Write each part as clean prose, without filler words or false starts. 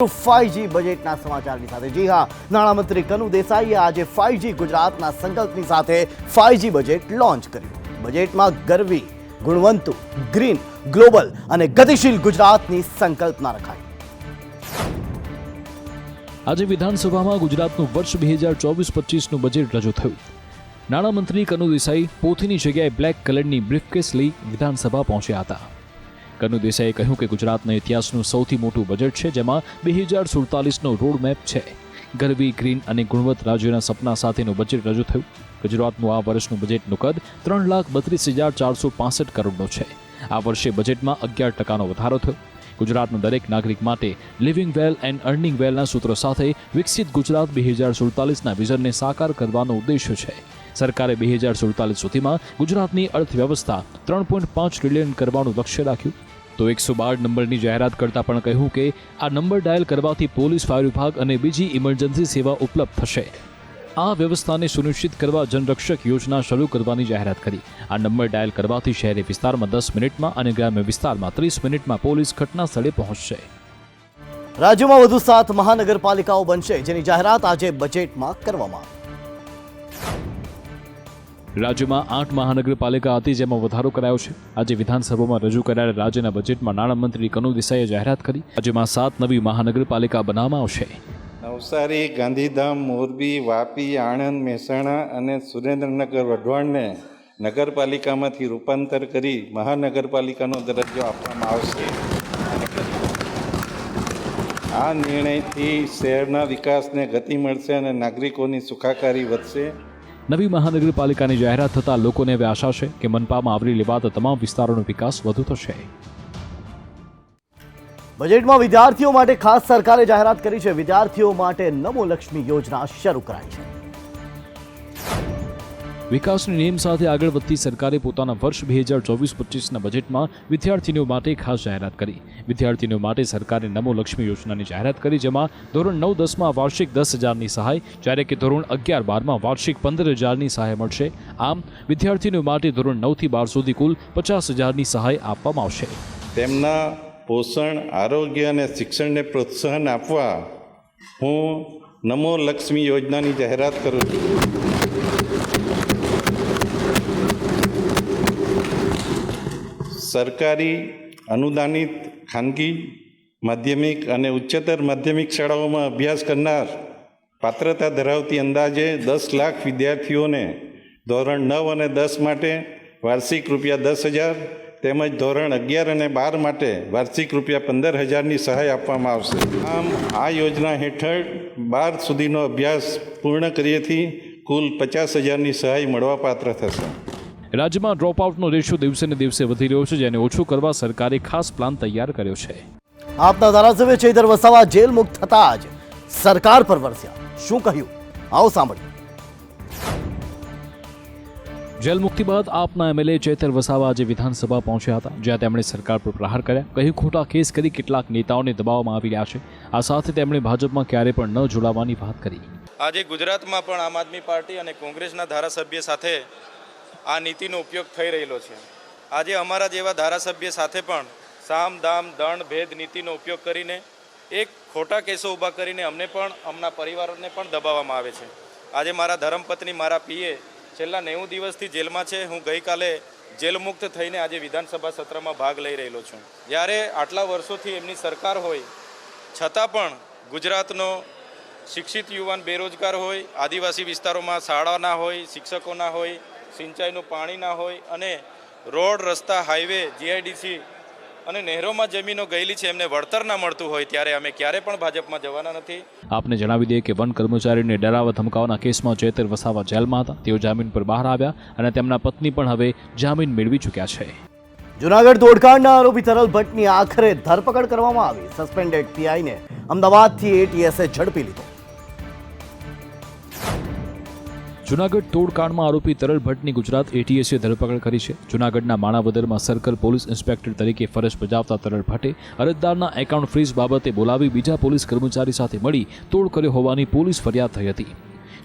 5G બજેટના સમાચારની સાથે જી હા, નાણામંત્રી કનુ દેસાઈએ આજે 5G ગુજરાતના સંકલ્પની સાથે 5G બજેટ લોન્ચ કર્યું. બજેટમાં ગરવી, ગુણવંતુ, ગ્રીન, ગ્લોબલ અને ગતિશીલ ગુજરાતની સંકલ્પના રખાઈ. આજે વિધાનસભામાં ગુજરાતનું વર્ષ 2024-25નું બજેટ રજૂ થયું. નાણામંત્રી કનુ દેસાઈ પોથીની જગ્યાએ બ્લેક કલરની બ્રીફકેસ લઈ વિધાનસભા પહોંચ્યા હતા. કનુ દેસાઈએ કહ્યું કે ગુજરાતના ઇતિહાસનું સૌથી મોટું બજેટ છે, જેમાં 2047નો રોડમેપ છે. ગરવી, ગ્રીન અને ગુણવત્ત રાજ્યના સપના સાથેનું બજેટ રજૂ થયું. ગુજરાતનું આ વર્ષનું બજેટનું કદ 3,32,465 કરોડનો છે. આ વર્ષે બજેટમાં 11% વધારો થયો. ગુજરાતના દરેક નાગરિક માટે લિવિંગ વેલ એન્ડ અર્નિંગ વેલના સૂત્રો સાથે વિકસિત ગુજરાત 2047ના વિઝનને સાકાર કરવાનો ઉદ્દેશ્ય છે. સરકારે 2047 સુધીમાં ગુજરાતની અર્થવ્યવસ્થા 3.5 ટ્રિલિયન કરવાનું લક્ષ્ય રાખ્યું. તો 112 નંબરની જાહેરાત કરતા પણ કહ્યું કે આ નંબર ડાયલ કરવાથી પોલીસ, ફાયર વિભાગ અને બીજી ઇમરજન્સી સેવા ઉપલબ્ધ થશે. આ વ્યવસ્થાને સુનિશ્ચિત કરવા જનરક્ષક યોજના શરૂ કરવાની જાહેરાત કરી. આ નંબર ડાયલ કરવાથી શહેરી વિસ્તારમાં 10 મિનિટમાં અને ગ્રામ્ય વિસ્તારમાં 30 મિનિટમાં પોલીસ ઘટના સ્થળે પહોંચશે. રાજ્યમાં વધુ 7 મહાનગરપાલિકાઓ બનશે, જેની જાહેરાત આજે બજેટમાં કરવામાં આવી. રાજ્યમાં 8 મહાનગરપાલિકા હતી, જેમાં વધારો કરાયો છે. આજે વિધાનસભામાં રજૂ કરાયેલા રાજ્યના બજેટમાં નાણામંત્રી કનુ દેસાઈએ જાહેરાત કરી. રાજ્યમાં 7 નવી મહાનગરપાલિકા બનાવવામાં આવશે. નવસારી, ગાંધીધામ, મોરબી, વાપી, આણંદ, મહેસાણા અને સુરેન્દ્રનગર વઢવાણને નગરપાલિકામાંથી રૂપાંતર કરી મહાનગરપાલિકાનો દરજ્જો આપવામાં આવશે. આ નિર્ણયથી શહેરના વિકાસને ગતિ મળશે અને નાગરિકોની સુખાકારી વધશે. નવી મહાનગરપાલિકાની જાહેરાત થતાં લોકોને હવે આશા છે કે મનપામાં આવરી લેવાતા તમામ વિસ્તારોનો વિકાસ વધુ થશે. બજેટમાં વિદ્યાર્થીઓ માટે ખાસ સરકારે જાહેરાત કરી છે. વિદ્યાર્થીઓ માટે નમો લક્ષ્મી યોજના શરૂ કરાઈ છે. વિકાસની નેમ સાથે આગળ વધતી સરકારે પોતાના વર્ષ 2024-25ના બજેટમાં વિદ્યાર્થીઓ માટે ખાસ જાહેરાત કરી. વિદ્યાર્થીઓ માટે સરકારે નમો લક્ષ્મી યોજનાની જાહેરાત કરી, જેમાં ધોરણ 9-10માં વાર્ષિક 10,000ની સહાય, જ્યારે કે ધોરણ 11-12માં વાર્ષિક 15,000ની સહાય મળશે. આમ વિદ્યાર્થીઓ માટે ધોરણ 9થી 12 સુધી કુલ 50,000ની સહાય આપવામાં આવશે. તેમના પોષણ, આરોગ્ય અને શિક્ષણને પ્રોત્સાહન આપવા હું નમો લક્ષ્મી યોજનાની જાહેરાત કરું છું. સરકારી, અનુદાનિત, ખાનગી, માધ્યમિક અને ઉચ્ચતર માધ્યમિક શાળાઓમાં અભ્યાસ કરનાર પાત્રતા ધરાવતી અંદાજે 10 લાખ વિદ્યાર્થીઓને ધોરણ 9 અને 10 માટે વાર્ષિક ₹10,000 તેમજ ધોરણ 11 અને 12 માટે વાર્ષિક ₹15,000ની સહાય આપવામાં આવશે. આમ આ યોજના હેઠળ 12 સુધીનો અભ્યાસ પૂર્ણ કર્યેથી કુલ 50,000ની સહાય મળવાપાત્ર થશે. રાજ્યમાં ડ્રોપઆઉટનો રેશિયો દિવસે ને દિવસે વધી રહ્યો છે, જેને ઓછું કરવા સરકારે ખાસ પ્લાન તૈયાર કર્યો છે. આપના ધારાસભ્ય ચૈતર વસાવા જેલ મુક્ત થતા જ સરકાર પર વરસ્યા. શું કહ્યું? આવો સાંભળીએ. જેલ મુક્તિ બાદ આપના એમએલએ ચૈતર વસાવા આજે વિધાનસભા પહોંચ્યા હતા, જ્યાં તેમણે સરકાર પર પ્રહાર કર્યા. કહ્યું ખોટા કેસ કરી કેટલાક નેતાઓને દબાવવામાં આવી રહ્યા છે. આ સાથે તેમણે ભાજપમાં ક્યારે પણ ન જોડાવાની વાત કરી. આજે ગુજરાતમાં પણ આમ આદમી પાર્ટી અને કોંગ્રેસના ધારાસભ્ય સાથે આ નીતિનો ઉપયોગ થઈ રહેલો છે. આજે અમારા જેવા ધારાસભ્ય સાથે પણ સામ, દામ, દંડ, ભેદ નીતિનો ઉપયોગ કરીને એક ખોટા કેસો ઊભા કરીને અમને પણ અમના પરિવારોને પણ દબાવવામાં આવે છે. આજે મારા ધર્મપત્ની, મારા પીએ છેલ્લા 90 દિવસથી જેલમાં છે. હું ગઈકાલે જેલ મુક્ત થઈને આજે વિધાનસભા સત્રમાં ભાગ લઈ રહેલો છું. જ્યારે આટલા વર્ષોથી એમની સરકાર હોય છતાં પણ ગુજરાતનો શિક્ષિત યુવાન બેરોજગાર હોય, આદિવાસી વિસ્તારોમાં શાળા ના હોય, શિક્ષકો ના હોય, સિંચાઈનું પાણી ના હોય અને રોડ, રસ્તા, હાઈવે, જીઆઈડીસી અને નહેરોમાં જમીનો ગયેલી છે, એમને વળતર ના મળતું હોય, ત્યારે અમે ક્યારે પણ ભાજપમાં જવાના નથી. આપને જણાવી દઈએ કે વન કર્મચારીને ડરાવવા ધમકાવવાના કેસમાં ચૈતર વસાવા જેલમાં હતા. તેઓ જામીન પર બહાર આવ્યા અને તેમના પત્ની પણ હવે જામીન મેળવી ચૂક્યા છે. જૂનાગઢ તોડકાંડના આરોપી તરલ ભટ્ટની આખરે ધરપકડ કરવામાં આવી. સસ્પેન્ડેડ પીઆઈને અમદાવાદથી એટીએસે ઝડપી લીધો. જૂનાગઢ તોડકાંડમાં આરોપી તરલ ભટ્ટની ગુજરાત એટીએસે ધરપકડ કરી છે. જૂનાગઢના માણાવદરમાં સર્કલ પોલીસ ઇન્સ્પેક્ટર તરીકે ફરજ બજાવતા તરલ ભટ્ટે અરજદારના એકાઉન્ટ ફ્રીઝ બાબતે બોલાવી બીજા પોલીસ કર્મચારી સાથે મળી તોડ કર્યો હોવાની પોલીસ ફરિયાદ થઈ હતી.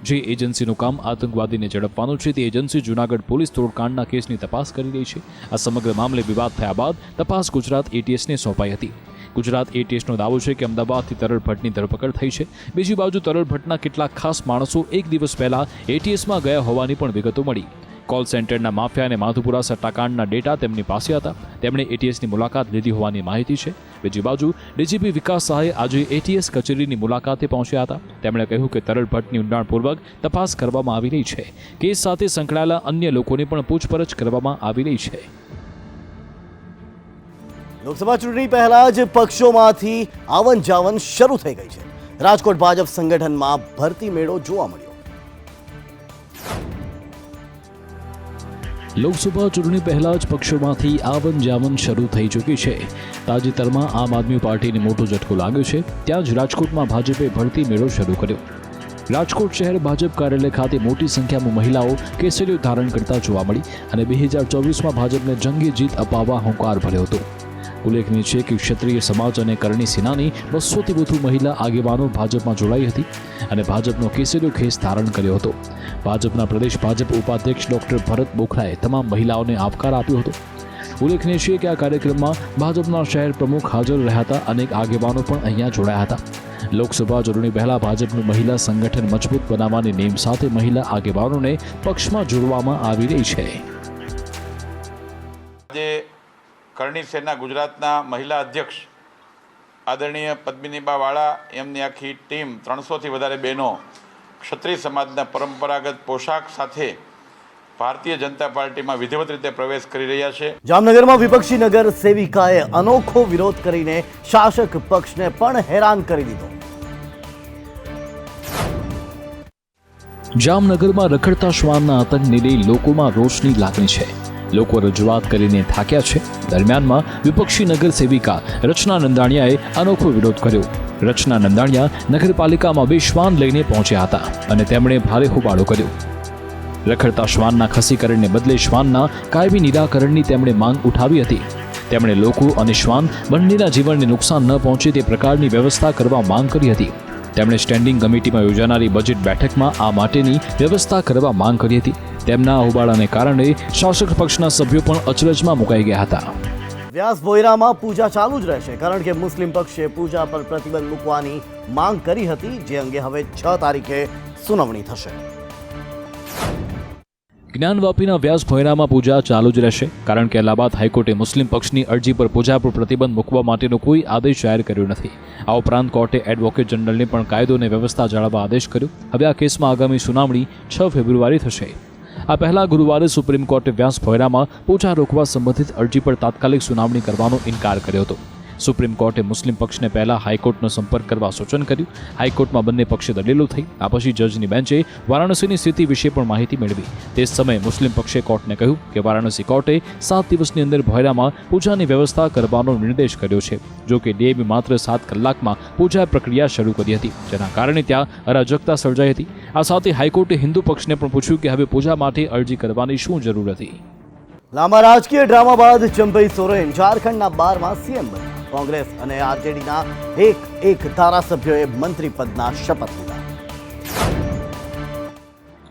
જે એજન્સીનું કામ આતંકવાદીને ઝડપવાનું છે, તે એજન્સી જૂનાગઢ પોલીસ તોડકાંડના કેસની તપાસ કરી રહી છે. આ સમગ્ર મામલે વિવાદ થયા બાદ તપાસ ગુજરાત એટીએસને સોંપાઈ હતી. ગુજરાત એટીએસનો દાવો છે કે અમદાવાદથી તરલ ભટ્ટની ધરપકડ થઈ છે. બીજી બાજુ તરલ ભટ્ટના કેટલાક ખાસ માણસો એક દિવસ પહેલા એટીએસમાં ગયા હોવાની પણ વિગતો મળી. કોલ સેન્ટરના માફિયા અને માધુપુરા સટ્ટાકાંડના ડેટા તેમની પાસે હતા. તેમણે એટીએસની મુલાકાત લીધી હોવાની માહિતી છે. બીજી બાજુ ડીજીપી વિકાસ સહાય આજે એટીએસ કચેરીની મુલાકાતે પહોંચ્યા હતા. તેમણે કહ્યું કે તરલ ભટ્ટની ઊંડાણપૂર્વક તપાસ કરવામાં આવી રહી છે. કેસ સાથે સંકળાયેલા અન્ય લોકોની પણ પૂછપરછ કરવામાં આવી રહી છે. લોકસભા ચૂંટણી પહેલા જ પક્ષોમાંથી આવન જાવન શરૂ થઈ ગઈ છે. રાજકોટ ભાજપ સંગઠનમાં ભરતી મેળો જોવા મળ્યો. લોકસભા ચૂંટણી પહેલા જ પક્ષોમાંથી આવન જાવન શરૂ થઈ ચૂકી છે. તાજેતરમાં આમ આદમી પાર્ટીને મોટો ઝટકો લાગ્યો છે. ત્યાં જ રાજકોટમાં ભાજપે ભરતી મેળો શરૂ કર્યો. રાજકોટ શહેર ભાજપ કાર્યાલય ખાતે મોટી સંખ્યામાં મહિલાઓ કેસરીઓ ધારણ કરતા જોવા મળી અને 2024માં ભાજપને જંગી જીત અપાવવા હુંકાર ભર્યો હતો. ઉલ્લેખનીય છે કે ક્ષત્રિય સમાજ અને કરણી સેનાની 200થી વધુ મહિલા આગેવાનો ભાજપમાં જોડાઈ હતી અને ભાજપનો કેસરીયો ખેસ ધારણ કર્યો હતો. ભાજપના પ્રદેશ ભાજપ ઉપાધ્યક્ષ ડોક્ટર ભરત બોખરાએ તમામ મહિલાઓને આવકાર આપ્યો હતો. ઉલ્લેખનીય છે કે આ કાર્યક્રમમાં ભાજપના શહેર પ્રમુખ હાજર રહ્યા હતા. અનેક આગેવાનો પણ અહીંયા જોડાયા હતા. લોકસભા ચૂંટણી પહેલા ભાજપનું મહિલા સંગઠન મજબૂત બનાવવાની નેમ સાથે મહિલા આગેવાનોને પક્ષમાં જોડવામાં આવી રહી છે. કરણી સેના ગુજરાતના મહિલા અધ્યક્ષ આદરણીય પદ્મિનીબા વાળા એમની આખી ટીમ 300થી વધારે બહેનો ક્ષત્રિય સમાજના પરંપરાગત પોશાક સાથે ભારતીય જનતા પાર્ટીમાં વિધિવત રીતે પ્રવેશ કરી રહ્યા છે. જામનગરમાં વિપક્ષી નગર સેવિકાએ અનોખો વિરોધ કરીને શાસક પક્ષને પણ હેરાન કરી દીધો. જામનગરમાં રખડતા શ્વાનના આતંકને લઈ લોકોમાં રોષની લાગણી છે. લોકો રજૂઆત કરીને થાક્યા છે. દરમિયાનમાં વિપક્ષી નગર સેવિકા રચના નંદાણીયાએ અનોખો વિરોધ કર્યો. રચના નંદાણીયા નગરપાલિકામાં 2 શ્વાન લઈને પહોંચ્યા હતા અને તેમણે ભારે હોબાળો કર્યો. રખડતા શ્વાનના ખસીકરણને બદલે શ્વાનના કાયમી નિરાકરણની તેમણે માંગ ઉઠાવી હતી. તેમણે લોકો અને શ્વાન બંનેના જીવનને નુકસાન ન પહોંચે તે પ્રકારની વ્યવસ્થા કરવા માંગ કરી હતી. તેમણે સ્ટેન્ડિંગ કમિટીમાં યોજાનારી બજેટ બેઠકમાં આ માટેની વ્યવસ્થા કરવા માંગ કરી હતી. તેમના હોબાળાને કારણે શાસક પક્ષના સભ્યો પણ અચરજમાં મુકાઈ ગયા હતા. વ્યાસ ભોયરામાં પૂજા ચાલુ જ રહેશે કારણ કે મુસ્લિમ પક્ષે પૂજા પર પ્રતિબંધ મૂકવાની માંગ કરી હતી, જે અંગે હવે 6 તારીખે સુનાવણી થશે. જ્ઞાનવાપીના વ્યાસ ભોયરામાં પૂજા ચાલુ જ રહેશે કારણ કે અલ્હાબાદ હાઈકોર્ટે મુસ્લિમ પક્ષની અરજી પર પૂજા પર પ્રતિબંધ મૂકવા માટેનો કોઈ આદેશ જાહેર કર્યો નથી. આ ઉપરાંત કોર્ટે એડવોકેટ જનરલને પણ કાયદો અને વ્યવસ્થા જાળવવા આદેશ કર્યો. હવે આ કેસમાં આગામી સુનાવણી 6 ફેબ્રુઆરી થશે. આ પહેલા ગુરુવારે સુપ્રીમ કોર્ટે વ્યાસ ભોયરામાં પૂજા રોકવા સંબંધિત અરજી પર તાત્કાલિક સુનાવણી કરવાનો ઇનકાર કર્યો હતો. સુપ્રીમ કોર્ટે મુસ્લિમ પક્ષને પહેલા હાઈકોર્ટનો સંપર્ક કરવા સૂચન કર્યું. હાઈકોર્ટમાં બંને પક્ષે દલીલો થઈ. આ પછી જજની બેન્ચે વારાણસીની સ્થિતિ વિશે પણ માહિતી મેળવી. તે સમયે મુસ્લિમ પક્ષે કોર્ટને કહ્યું કે વારાણસી કોર્ટે 7 દિવસની અંદર ભોયરામાં પૂજાની વ્યવસ્થા કરવાનો નિર્દેશ કર્યો છે. જો કે ડીએબી માત્ર 7 કલાકમાં પૂજા પ્રક્રિયા શરૂ કરી હતી, જેના કારણે ત્યાં અરાજકતા સર્જાઈ હતી. આ સાથે હાઈકોર્ટે હિન્દુ પક્ષને પણ પૂછ્યું કે હવે પૂજા માટે અરજી કરવાની શું જરૂર હતી. લાંબા રાજકીય ડ્રામા બાદ ચંપઈ સોરેન ઝારખંડના 12માં સીએમ બન્યા. કોંગ્રેસ અને આરજેડીના એક ધારાસભ્યોએ મંત્રી પદના શપથ લીધા.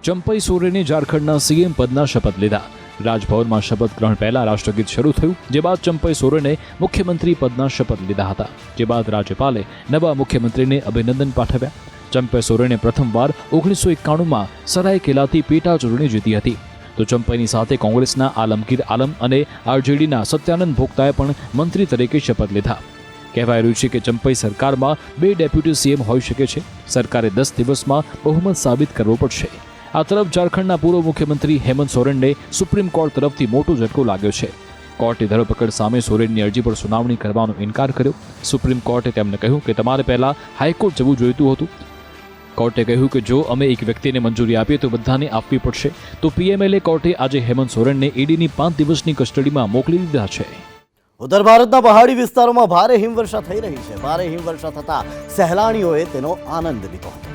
ચંપઈ સોરેને ઝારખંડના સીએમ પદના શપથ લીધા. રાજભવનમાં શપથ ગ્રહણ પહેલા રાષ્ટ્રગીત શરૂ થયું, જે બાદ ચંપઈ સોરેને મુખ્યમંત્રી પદના શપથ લીધા હતા. જે બાદ રાજ્યપાલે નવા મુખ્યમંત્રીને અભિનંદન પાઠવ્યા. ચંપઈ સોરેને પ્રથમવાર 1991માં સરાયકેલાથી પેટા ચૂંટણી જીતી હતી. તો ચંપઈની સાથે કોંગ્રેસના આલમગીર આલમ અને આરજેડીના સત્યાનંદ ભોક્તાએ પણ મંત્રી તરીકે શપથ લીધા. કહેવાય રહ્યું છે કે ચંપઈ સરકારમાં 2 ડેપ્યુટી સીએમ હોઈ શકે છે. સરકારે 10 દિવસમાં બહુમત સાબિત કરવો પડશે. આ તરફ ઝારખંડના પૂર્વ મુખ્યમંત્રી હેમંત સોરેનને સુપ્રીમ કોર્ટ તરફથી મોટો ઝટકો લાગ્યો છે. કોર્ટે ધરપકડ સામે સોરેનની અરજી પર સુનાવણી કરવાનો ઇનકાર કર્યો. સુપ્રીમ કોર્ટે તેમને કહ્યું કે તમારે પહેલા હાઈકોર્ટ જવું જોઈતું હતું. કોર્ટે કહ્યું કે જો અમે એક વ્યક્તિને મંજૂરી આપીએ તો બધાને આપવી પડશે. તો પીએમએલએ કોર્ટે આજે હેમંત સોરેનને ઈડીની 5 દિવસની કસ્ટડીમાં મોકલી દીધા છે. ઉત્તર ભારતના પહાડી વિસ્તારોમાં ભારે હિમવર્ષા થઈ રહી છે. ભારે હિમવર્ષા થતા સહેલાણીઓએ તેનો આનંદ લીધો હતો.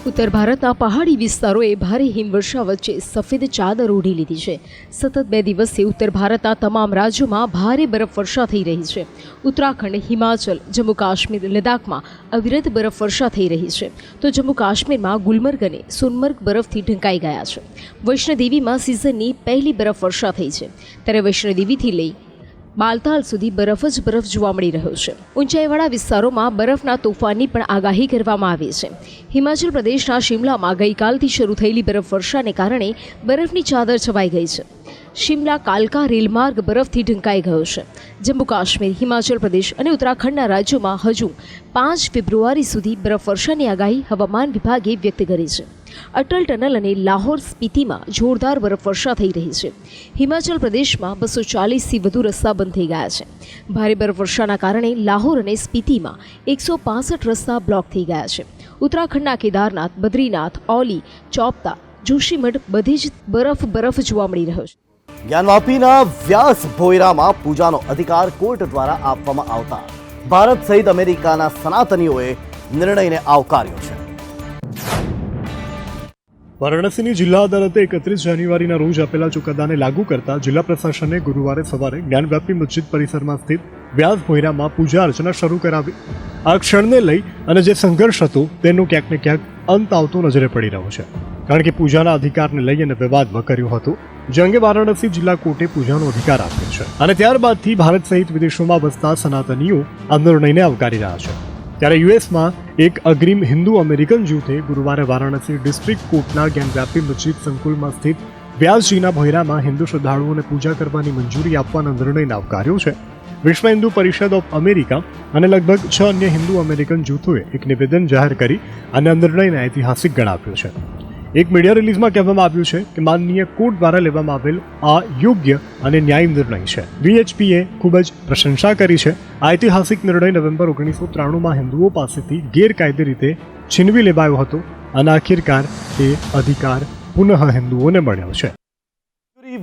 ઉત્તર ભારતના પહાડી વિસ્તારોએ ભારે હિમવર્ષા વચ્ચે સફેદ ચાદર ઓઢી લીધી છે. સતત 2 દિવસથી ઉત્તર ભારતના તમામ રાજ્યોમાં ભારે બરફવર્ષા થઈ રહી છે. ઉત્તરાખંડ, હિમાચલ, જમ્મુ કાશ્મીર, લદ્દાખમાં અવિરત બરફવર્ષા થઈ રહી છે. તો જમ્મુ કાશ્મીરમાં ગુલમર્ગ અને સોનમર્ગ બરફથી ઢંકાઈ ગયા છે. વૈષ્ણોદેવીમાં સિઝનની પહેલી બરફવર્ષા થઈ છે. ત્યારે વૈષ્ણોદેવીથી લઈ બાલતાલ સુધી બરફ જ બરફ જોવા મળી રહ્યો છે. ઊંચાઈવાળા વિસ્તારોમાં બરફના તોફાનની પણ આગાહી કરવામાં આવી છે. હિમાચલ પ્રદેશના શિમલામાં ગઈકાલથી શરૂ થયેલી બરફવર્ષાને કારણે બરફની ચાદર છવાઈ ગઈ છે. શિમલા કાલકા રેલમાર્ગ બરફથી ઢંકાઈ ગયો છે. જમ્મુ કાશ્મીર, હિમાચલ પ્રદેશ અને ઉત્તરાખંડના રાજ્યોમાં હજુ 5 ફેબ્રુઆરી સુધી બરફવર્ષાની આગાહી હવામાન વિભાગે વ્યક્ત કરી છે. અટલ ટનલ અને લાહોર સ્પીતિમાં જોરદાર બરફવર્ષા થઈ રહી છે. હિમાચલ પ્રદેશમાં 240થી વધુ રસ્તા બંધ થઈ ગયા છે. ભારે બરફવર્ષાના કારણે લાહોર અને સ્પીતિમાં 165 રસ્તા બ્લોક થઈ ગયા છે. ઉત્તરાખંડના કેદારનાથ, બદ્રીનાથ, ઓલી, ચોપતા, જોશીમઠ બધે જ બરફ જોવા મળી રહ્યો છે. જ્ઞાનવાપીના વ્યાસ ભોયરામાં પૂજાનો અધિકાર કોર્ટ દ્વારા આપવામાં આવતા ભારત સહિત અમેરિકાના સનાતનીઓએ નિર્ણયને આવકાર્યો છે. વારાણસીની જિલ્લા અદાલતે 31 જાન્યુઆરીના રોજ આપેલા ચુકાદાને લાગુ કરતા જિલ્લા પ્રશાસને ગુરુવારે સવારે જ્ઞાનવ્યાપી મસ્જિદ પરિસરમાં સ્થિત વ્યાસ ભોયરામાં પૂજા અર્ચના શરૂ કરાવી. આ ક્ષણને લઈ અને જે સંઘર્ષ હતો તેનો ક્યાંક ને ક્યાંક અંત આવતો નજરે પડી રહ્યો છે, કારણ કે પૂજાના અધિકારને લઈ અને વિવાદ વકર્યો હતો, જે અંગે વારાણસી જિલ્લા કોર્ટે પૂજાનો અધિકાર આપ્યો છે. અને ત્યારબાદથી ભારત સહિત વિદેશોમાં વસતા સનાતનીઓ આ નિર્ણયને આવકારી રહ્યા છે. ત્યારે યુએસમાં એક અગ્રીમ હિન્દુ અમેરિકન જૂથે ગુરુવારે વારાણસી ડિસ્ટ્રિક્ટ કોર્ટના જ્ઞાનવ્યાપી મસ્જિદ સંકુલમાં સ્થિત વ્યાસજીના ભોયરામાં હિન્દુ શ્રદ્ધાળુઓને પૂજા કરવાની મંજૂરી આપવાના નિર્ણયને આવકાર્યો છે. વિશ્વ હિન્દુ પરિષદ ઓફ અમેરિકા અને લગભગ 6 અન્ય હિન્દુ અમેરિકન જૂથોએ એક નિવેદન જાહેર કરી અને આ નિર્ણયને ઐતિહાસિક ગણાવ્યો છે. એક મીડિયા રિલીઝમાં કહેવામાં આવ્યું છે કે માનનીય કોર્ટ દ્વારા લેવામાં આવેલ આ યોગ્ય અને ન્યાયી નિર્ણય છે. VHPએ ખૂબ જ પ્રશંસા કરી છે. આ ઐતિહાસિક નિર્ણય નવેમ્બર 1993માં હિન્દુઓ પાસેથી ગેરકાયદે રીતે છીનવી લેવાયો હતો અને આખિરકાર તે અધિકાર પુનઃ હિન્દુઓને મળ્યો છે.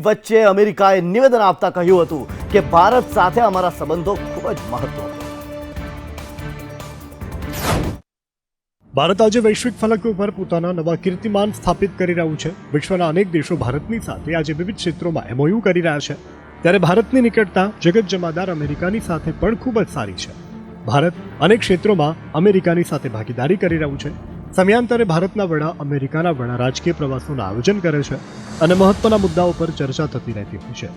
વચ્ચે અમેરિકાએ નિવેદન આપતા કહ્યું હતું કે ભારત સાથે અમારા સંબંધો ખૂબ જ મહત્વપૂર્ણ. ભારત આજે વૈશ્વિક ફલક ઉપર પોતાના નવા કીર્તિમાન સ્થાપિત કરી રહ્યું છે. વિશ્વના અનેક દેશો ભારતની સાથે આજે વિવિધ ક્ષેત્રોમાં MOU કરી રહ્યા છે. ત્યારે ભારતની નિકટતા જગત જમાદાર અમેરિકાની સાથે પણ ખૂબ જ સારી છે. ભારત અનેક ક્ષેત્રોમાં અમેરિકાની સાથે ભાગીદારી કરી રહ્યું છે. સમયાંતરે ભારતના વડા અમેરિકાના વડા રાજકીય પ્રવાસોનું આયોજન કરે છે અને મહત્વના મુદ્દાઓ પર ચર્ચા થતી રહેતી હોય છે.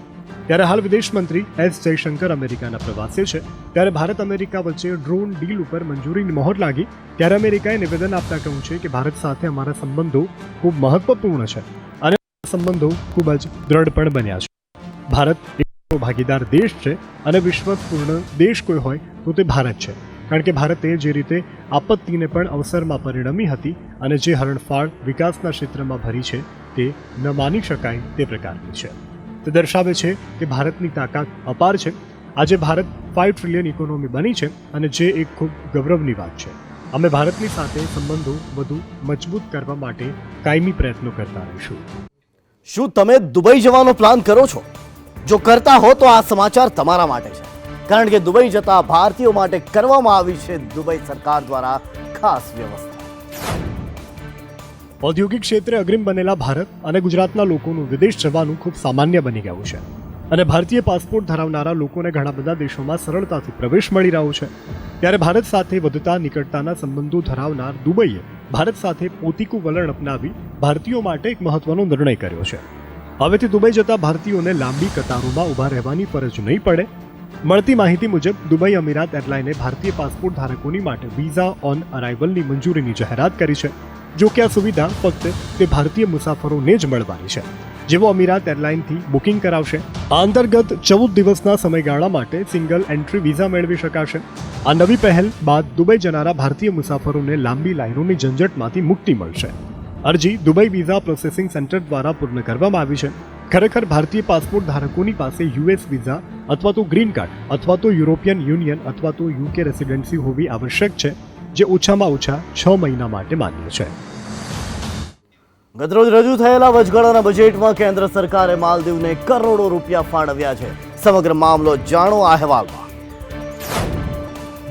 ત્યારે હાલ વિદેશ મંત્રી S જયશંકર અમેરિકાના પ્રવાસે છે. ત્યારે ભારત અમેરિકા વચ્ચે ડ્રોન ડીલ ઉપર મંજૂરીની મહોર લાગી ત્યારે અમેરિકાએ નિવેદન આપતા કહ્યું છે કે ભારત સાથે અમારા સંબંધો ખૂબ મહત્વપૂર્ણ છે અને સંબંધો ખૂબ જ દ્રઢ પણ બન્યા છે. ભારત એક ભાગીદાર દેશ છે અને વિશ્વપૂર્ણ દેશ કોઈ હોય તો તે ભારત છે, કારણ કે ભારતે જે રીતે આપત્તિને પણ અવસરમાં પરિણમી હતી અને જે હરણફાળ વિકાસના ક્ષેત્રમાં ભરી છે તે ન માની શકાય તે પ્રકારની છે. તે દર્શાવે છે કે ભારતની તાકાત અપાર છે. આજે ભારત 5 ટ્રિલિયન ઇકોનોમી બની છે અને જે એક ખૂબ ગૌરવની વાત છે. અમે ભારતની સાથે સંબંધો વધુ મજબૂત કરવા માટે કાયમી પ્રયત્નો કરતા રહીશું. શું તમે દુબઈ જવાનો પ્લાન કરો છો? જો કરતા હો તો આ સમાચાર તમારા માટે છે, કારણ કે દુબઈ જતા ભારતીયો માટે કરવામાં આવી છે દુબઈ સરકાર દ્વારા ખાસ વ્યવસ્થા. ઔદ્યોગિક ક્ષેત્રે અગ્રીમ બનેલા ભારત અને ગુજરાતના લોકોનું વિદેશ જવાનું ખૂબ સામાન્ય બની ગયું છે અને ભારતીય પાસપોર્ટ ધરાવનારા લોકોને ઘણા બધા દેશોમાં સરળતાથી પ્રવેશ મળી રહ્યો છે. ત્યારે ભારત સાથે વધતા નિકટતાના સંબંધો ધરાવનાર દુબઈએ ભારત સાથે પોતીકું વલણ અપનાવી ભારતીયો માટે એક મહત્વનો નિર્ણય કર્યો છે. હવેથી દુબઈ જતા ભારતીયોને લાંબી કતારોમાં ઊભા રહેવાની ફરજ નહીં પડે. મળતી માહિતી મુજબ દુબઈ અમીરાત એરલાઇને ભારતીય પાસપોર્ટ ધારકોની માટે વિઝા ઓન અરાઇવલની મંજૂરીની જાહેરાત કરી છે. જો કે આ સુવિધા ફક્ત તે ભારતીય મુસાફરોને જ મળવાની છે જેઓ અમીરાત એરલાઇનથી બુકિંગ કરાવશે. આ અંતર્ગત 14 દિવસના સમયગાળા માટે સિંગલ એન્ટ્રી વિઝા મેળવી શકાશે. આ નવી પહેલ બાદ દુબઈ જનારા ભારતીય મુસાફરોને લાંબી લાઇનોની ઝંઝટમાંથી મુક્તિ મળશે. અરજી દુબઈ વિઝા પ્રોસેસિંગ સેન્ટર દ્વારા પૂર્ણ કરવામાં આવી છે. ખરેખર ભારતીય પાસપોર્ટ ધારકોની પાસે US વિઝા અથવા તો ગ્રીન કાર્ડ અથવા તો યુરોપિયન યુનિયન અથવા તો UK રેસિડેન્સી હોવી આવશ્યક છે, જે ઓછામાં ઓછા 6 મહિના માટે માન્ય છે. ગતરોજ રજૂ થયેલા વચગાળાના બજેટમાં કેન્દ્ર સરકારે માલદીવને કરોડો રૂપિયા ફાળવ્યા છે. સમગ્ર મામલો જાણો આ અહેવાલમાં.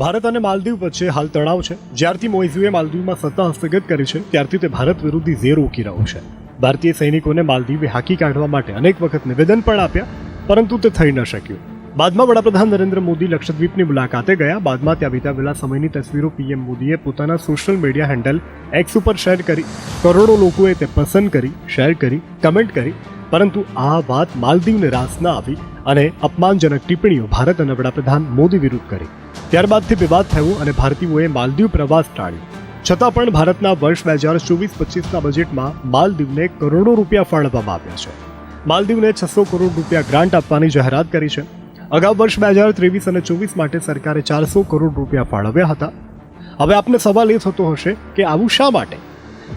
ભારત અને માલદીવ વચ્ચે હાલ તણાવ છે. જ્યારથી મોઇઝુએ માલદીવમાં સત્તા હસ્તગત કરી છે ત્યારથી તે ભારત વિરોધી ઝેર ઓકી રહ્યો છે. ભારતીય સૈનિકોને માલદીવે હાકી કાઢવા માટે અનેક વખત નિવેદન પણ આપ્યા, પરંતુ તે થઈ ન શક્યું. બાદમાં વડાપ્રધાન નરેન્દ્ર મોદી લક્ષદ્વીપની મુલાકાતે ગયા. બાદમાં ત્યાં વિતાવેલા સમયની તસવીરો PM મોદીએ પોતાના સોશિયલ મીડિયા હેન્ડલ X ઉપર શેર કરી. કરોડો લોકોએ તે પસંદ કરી, શેર કરી, કમેન્ટ કરી પરંતુ આ વાત માલદીવને રાસ ન આવી અને અપમાનજનક ટિપ્પણીઓ ભારત અને વડાપ્રધાન મોદી વિરુદ્ધ કરી. ત્યારબાદથી વિવાદ થયો અને ભારતીયોએ માલદીવ પ્રવાસ ટાળ્યો. છતાં પણ ભારતના વર્ષ 2024-25ના બજેટમાં માલદીવને કરોડો રૂપિયા ફાળવવામાં આવ્યા છે. માલદીવને 600 કરોડ રૂપિયા ગ્રાન્ટ આપવાની જાહેરાત કરી છે. અગાઉ વર્ષ 2023 અને 24 માટે સરકારે 400 કરોડ રૂપિયા ફાળવ્યા હતા. હવે આપને સવાલ એ થતો હશે કે આવું શા માટે?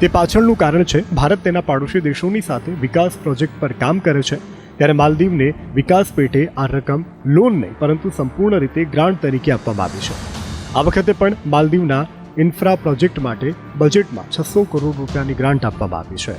તે પાછળનું કારણ છે ભારત તેના પાડોશી દેશોની સાથે વિકાસ પ્રોજેક્ટ પર કામ કરે છે, ત્યારે માલદીવને વિકાસ પેટે આ રકમ લોન નહીં પરંતુ સંપૂર્ણ રીતે ગ્રાન્ટ તરીકે આપવામાં આવી છે. આ વખતે પણ માલદીવના ઇન્ફ્રા પ્રોજેક્ટ માટે બજેટમાં 600 કરોડ રૂપિયાની ગ્રાન્ટ આપવામાં આવી છે.